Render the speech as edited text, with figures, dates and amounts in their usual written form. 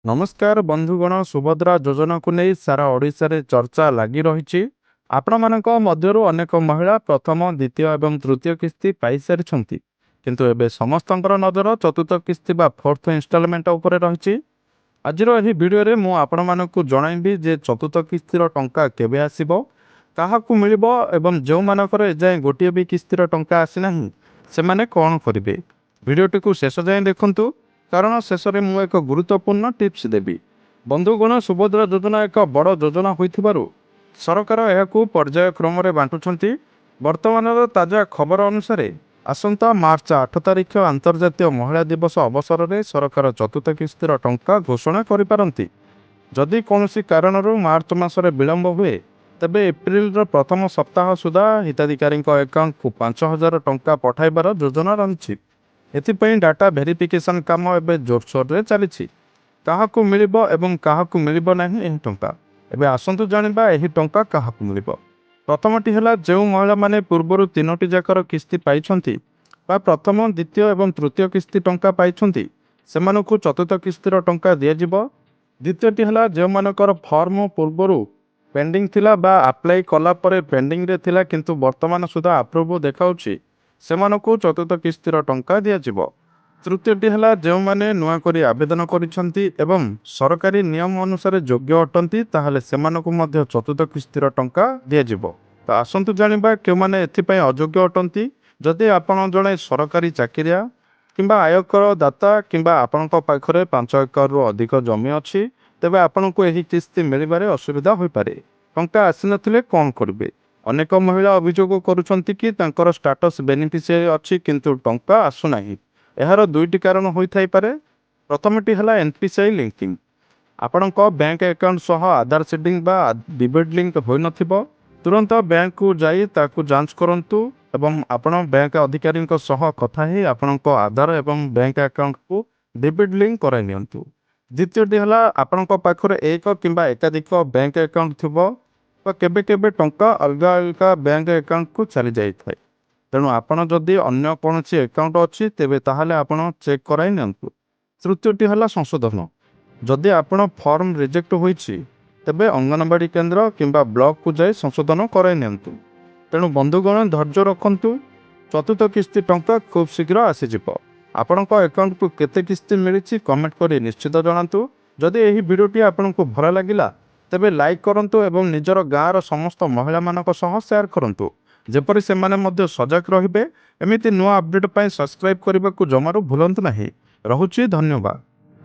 नमस्कार बंधुगण सुभद्रा योजना को नहीं सारा ओडिशा रे चर्चा लगी रही। आपण मानक मध्यरु अनेक महिला प्रथम द्वितीय एवं तृतीय किस्ती पाई सारी किंतु एबे समस्तंकर नजर चतुर्थ किस्ती बा फोर्थ इंस्टॉलमेंट उपरे रही। आजिर एही वीडियो रे मु आपण मानकु जणाइबी जे चतुर्थ किस्तीर टंका केबे आसीबो, काहाकु मिलिबो एवं जो मानकर एजाए गोटिए भी किस्तीर टंका आसी नाही सेमाने कोन करिवे। वीडियोटी को शेष जाए देखंतु कारण शेष में मु एक गुरुत्वपूर्ण टिप्स देबी। बंधुगण सुभद्रा योजना एक बड़ योजना होइथिबारु सरकार एहाकु पर्यायक्रम रे बांटुछंती। वर्तमान ताजा खबर अनुसार आसंता मार्च 8 तारिख अंतर्जातीय महिला दिवस अवसर में सरकार चतुर्थ किस्तीर टंका घोषणा करिपारंती। जदि कौनसी कारणरू मार्च मासरे विलंब हुए तेबे एप्रिल प्रथम सप्ताह सुधा हिताधिकारी अकाउंट को 5,000 टंका पठाइबार योजना रही। एथिपाई डाटा भेरिफिकेशन काम एबे जोरसोर रे चली। काहाकु मिलिबो एवं काहाकु मिलिबो नाही एही टंका। एबे आसंतु जानिबा एही टंका काहाकु मिलिबो। प्रथमटी हला जेउ महिला माने पूर्वरु तीनोटी जाकर किस्ती पाइछंती बा प्रथम द्वितीय एवं तृतीय किस्ती टंका पाइछंती सेमानकु चतुर्थ किस्तीर टंका दिया जिवो। द्वितीयटी हला जेउ मानकर फॉर्म पूर्वरु पेंडिंग थिला बा अप्लाई कला परे पेंडिंग रे थिला किंतु वर्तमान सुधा अप्रूव देखाउछि सेमानकु चतुर्थ किस्तीर टंका दिया जिवो। तृतीयटी हला जेउ माने नुआ करी आवेदन करिसंती एवं सरकारी नियम अनुसार योग्य अटंती ताहाले सेमानकु मध्य चतुर्थ किस्तीर टंका दिया जिवो। तो आसंतु जानिबा के माने एथिपाई अयोग्य अटंती। जदि आपण जणे सरकारी चाकरिया किंबा आयकर दाता किंबा आपणक पाखरे 5 एकर रु अधिक जमी अछि तेबे आपणकु एही किस्ती मिलिबारे असुविधा होई पारे। टंका आसिनथिले कोन करबे। अनेक महिला अभियोग करुछंती कि तांकर स्टाटस बेनिफिशियरी अछि किंतु टंका आसु नाही। एहार दुईटी कारण होई थाई पारे। प्रथमटी हला एनपीसीआई लिंकिंग। आपणक बैंक अकाउंट सह आधार सीडिंग बा डिबिट लिंक होई नथिबो। तुरंत बैंक को जाई ताकू जांच करंतु एवं आपण बैंक अधिकारी सह कथा ही आपणक आधार एवं बैंक अकाउंट को डिबिट लिंक कराई नियंतु। द्वितीयटी हला आपणक पाखरे एक किंबा एकाधिक बैंक अकाउंट थिबो बा केबे केबे टंका अलगा अलगा बैंक अकाउंट को चली जाई थाए। तेणु आपण जदि अन्य कौनसी अकाउंट अच्छी तेबे ताहाले आपण चेक कराई नियंतु। तृतीयटी हला संशोधन। जदि आपण फॉर्म रिजेक्ट होईछि तेबे अंगनवाड़ी केंद्र किंबा ब्लॉक को जाई संशोधन कराई नियंतु। तेणु बंधुगण धैर्य रखंतु। चतुर्थ किस्ती टंका खूब शीघ्र आसीजिवो। आपणक अकाउंट को केते किस्ती मिलिछि कमेंट करी निश्चित जणांतु। जदि एही वीडियोटी आपनकु भल लागिला तेबे लाइक करंतु एवं निजर गाँर समस्त महिला मानक सह शेयर करंतु जेपरि सेमाने मध्य सजग रहिबे। एमिति नुआ अपडेट पाई सब्सक्राइब करने को जमारू भूलंतु नहीं। रहुछि धन्यवाद।